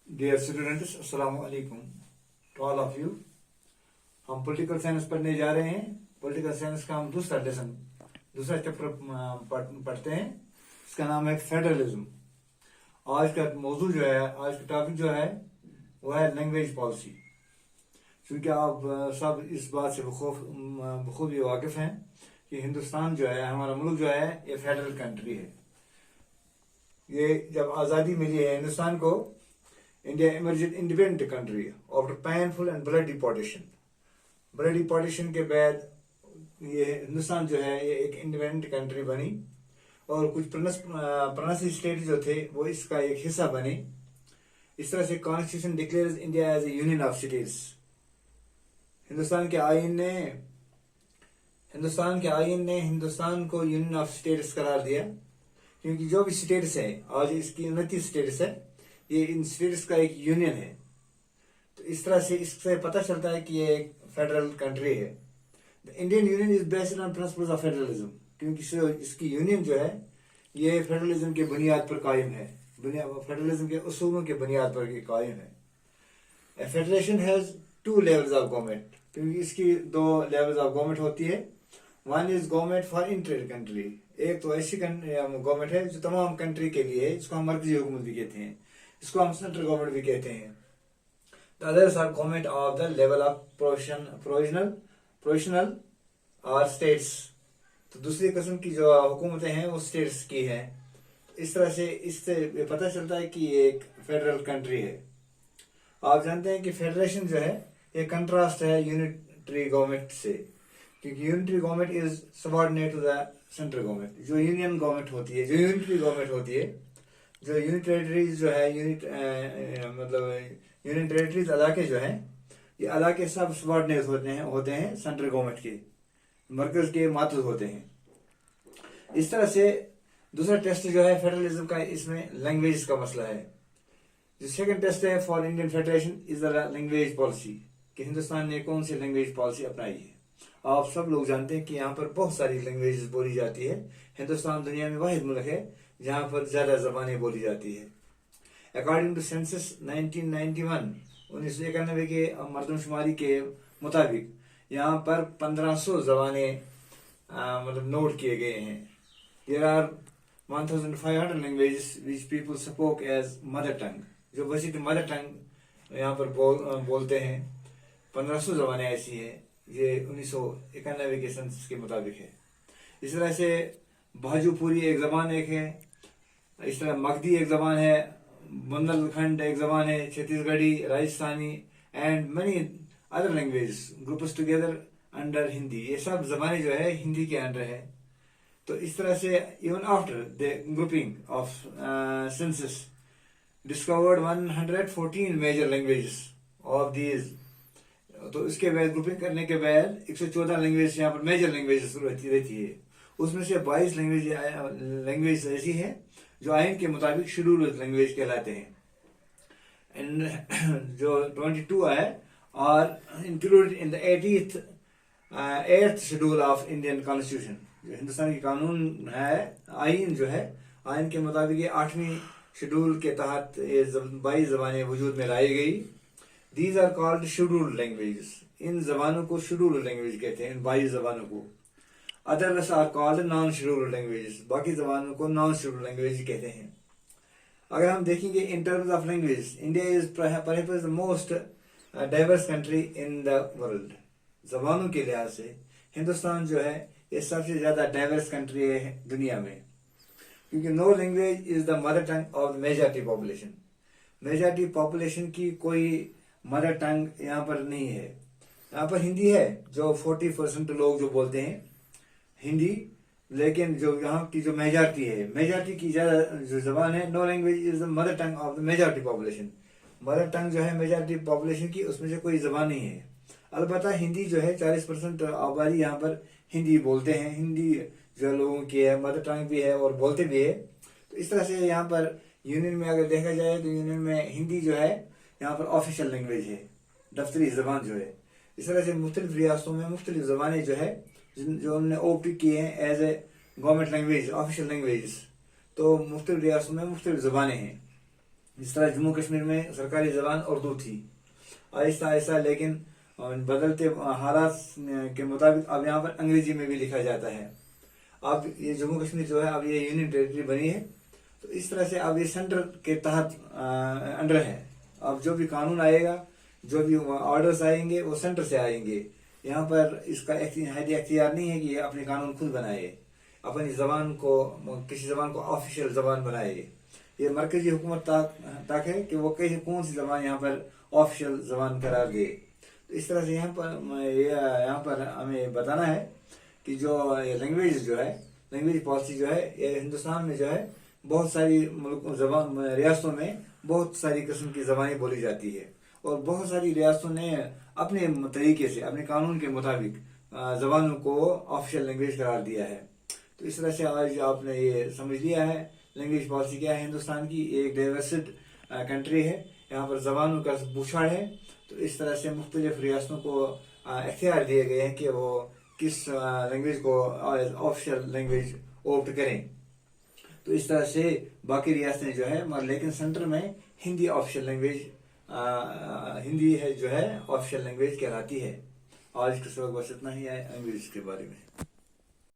Dear students, अस्सलाम वालेकुम to all of you. हम पॉलिटिकल साइंस पढ़ने जा रहे हैं। पॉलिटिकल साइंस का हम दूसरा चैप्टर पढ़ते हैं। इसका नाम है फेडरलिज्म। आज का मौजूद जो है, आज का टॉपिक जो है वो है लैंग्वेज पॉलिसी। क्योंकि आप सब इस बात से बखूबी वाकिफ हैं कि हिंदुस्तान जो है, हमारा मुल्क जो है, ये फेडरल कंट्री है। ये जब आज़ादी मिली है हिंदुस्तान को, India emerged independent country after painful and bloody partition. Bloody partition के बाद ये हिंदुस्तान जो है ये एक इंडिपेंडेंट कंट्री बनी और कुछ प्रोविंस स्टेट जो थे वो इसका एक हिस्सा बने। इस तरह से constitution declares India as a union of states. Hindustan के आईन ने हिंदुस्तान को यूनियन ऑफ स्टेट्स करार दिया, क्योंकि जो भी स्टेट्स है, आज इसकी 29 स्टेट्स है, ये इन स्टेट्स का एक यूनियन है। तो इस तरह से इससे पता चलता है कि ये एक फेडरल कंट्री है। The Indian union is based on principles of federalism, क्योंकि इसकी यूनियन जो है ये फेडरलिज्म के बुनियाद पर कायम है, फेडरलिज्म के उसूलों के बुनियाद पर कायम है। Federation has 2 levels of government, क्योंकि इसकी 2 लेवल्स ऑफ गवर्नमेंट होती है। One is government for inter country, एक तो ऐसी गवर्नमेंट है जो तमाम कंट्री के लिए है, जिसको हम मरकजी हुकूमत भी कहते हैं, इसको हम सेंट्रल गवर्नमेंट भी कहते हैं। The others are government of the level of provisional और स्टेट्स। तो दूसरी किस्म की जो हुकूमतें हैं वो स्टेट्स की हैं। इस तरह से इससे पता चलता है कि ये एक फेडरल कंट्री है। आप जानते हैं कि फेडरेशन जो है ये कंट्रास्ट है यूनिटरी गवर्नमेंट से, क्योंकि unitary government is subordinate to the central government. जो यूनियन गवर्नमेंट होती है, जो यूनिटरी गवर्नमेंट होती है, जो यूनिट टेरिटरीज जो है, यूनियन टेरिटरीज इलाके जो हैं, ये इलाके सब सबऑर्डिनेट होते हैं सेंट्रल गवर्नमेंट के, मरकज के मातहत होते हैं। इस तरह से दूसरा टेस्ट जो है फेडरलिज्म का, इसमें लैंग्वेज का मसला है। जो सेकंड टेस्ट है for Indian federation is the language policy, कि हिंदुस्तान ने कौन सी लैंग्वेज पॉलिसी अपनाई है। आप सब लोग जानते हैं कि यहाँ पर बहुत सारी लैंग्वेज बोली जाती है। हिंदुस्तान दुनिया में वाहिद मुल्क है जहां पर ज्यादा जबानें बोली जाती है। अकॉर्डिंग टू सेंसस 1991 के मरदमशुमारी के मुताबिक यहाँ पर 1500 जबानें नोट किए गए हैं। There are 1500 languages which people spoke as mother tongue, जो बेसिकली मदर टंग यहाँ पर बोलते हैं। 1500 जबानें ऐसी हैं, ये 1991 के सेंसस के मुताबिक है। इस तरह से भाजूपुरी एक जबान है, इस तरह मगधी एक जबान है, बुंदेलखंड एक जबान है, Chhattisgarhi, Rajasthani and money other language groups together under Hindi. ये सब जबानें जो है हिंदी के अंडर है। तो इस तरह से even after the grouping of census discovered 114 major languages of these. तो इसके बाद ग्रुपिंग करने के बाद 114 लैंग्वेज यहाँ पर मेजर लैंग्वेजेस रहती है। उसमें से 22 लैंग्वेज ऐसी है जो आइन के मुताबिक शेड्यूल लैंग्वेज कहलाते हैं। जो 22 है और included in the 8th schedule of Indian constitution. जो हिंदुस्तान की कानून है, आइन जो है, आइन के मुताबिक ये 8वीं शेड्यूल के तहत ये 22 जबानें वजूद में लाई गई। These are called scheduled languages. इन जबानों को शेड्यूल्ड लैंग्वेज कहते हैं, इन 22 जबानों को। Others are called non scheduled languages, बाकी जबानों को नॉन शेड्यूल्ड लैंग्वेज कहते हैं। अगर हम देखेंगे in terms of language, India is perhaps the most diverse country in the world. जबानों के लिहाज से हिंदुस्तान जो है ये सबसे ज्यादा डाइवर्स कंट्री है दुनिया में, क्योंकि no language is the mother tongue of majority population. Majority population की कोई मदर टंग यहाँ पर नहीं है। यहाँ पर हिंदी है, जो 40% लोग जो बोलते हैं हिंदी, लेकिन जो यहाँ की जो मेजॉरिटी है, मेजॉरिटी की ज्यादा जो जबान है, no language is the mother tongue of the majority population. Mother tongue जो है मेजॉरिटी पॉपुलेशन की, उसमें से कोई जबान नहीं है। अलबत्ता हिंदी जो है 40% आबादी यहाँ पर हिंदी बोलते हैं। हिंदी जो लोगों की है मदर टंग भी है और बोलते भी है। तो इस तरह से यहाँ पर यूनियन में अगर देखा जाए तो यूनियन में हिंदी जो है यहाँ पर ऑफिशियल लैंग्वेज है, दफ्तरी जबान जो है। इस तरह से मुख्तलिफ रियासतों में मुख्तलिफ जबानें जो है जो हमने ओपी किए हैं as a government language, official language. तो मुख्तलिफ रियासतों में मुख्तलिफ जबानें हैं। جس طرح جموں کشمیر میں سرکاری زبان اردو تھی، آہستہ آہستہ لیکن بدلتے حالات کے مطابق اب یہاں پر انگریزی میں بھی لکھا جاتا ہے. اب یہ جموں کشمیر جو ہے اب یہ یونین ٹیریٹری بنی ہے، تو اس طرح سے اب یہ سینٹر کے تحت انڈر ہے. اب جو بھی قانون آئے گا، جو بھی آرڈرز آئیں گے وہ سینٹر سے آئیں گے. یہاں پر اس کا اختیار نہیں ہے کہ یہ اپنے قانون خود بنائے، اپنی زبان کو کسی زبان کو آفیشیل زبان بنائے. یہ مرکزی حکومت تک ہے کہ وہ کون سی زبان یہاں پر آفیشیل زبان قرار دے. تو اس طرح سے یہاں پر ہمیں بتانا ہے کہ جو لینگویج جو ہے، لینگویج پالیسی جو ہے، یہ ہندوستان میں جو ہے بہت ساری ریاستوں میں بہت ساری قسم کی زبانیں بولی جاتی ہے، اور بہت ساری ریاستوں نے اپنے طریقے سے اپنے قانون کے مطابق زبانوں کو آفیشیل لینگویج قرار دیا ہے. تو اس طرح سے آج آپ نے یہ سمجھ لیا ہے لینگویج پالیسی کیا ہے ہندوستان کی. ایک ڈائیورسڈ کنٹری ہے، یہاں پر زبانوں کا بوچھاڑ ہے. تو اس طرح سے مختلف ریاستوں کو اختیار دیے گئے ہیں کہ وہ کس لینگویج کو آفیشیل لینگویج اوپٹ کریں. تو اس طرح سے باقی ریاستیں جو ہے، لیکن سینٹر میں ہندی آفیشیل لینگویج، ہندی ہے جو ہے آفیشیل لینگویج کہلاتی ہے. آج کے سبق بس اتنا ہی ہے انگلش کے بارے میں.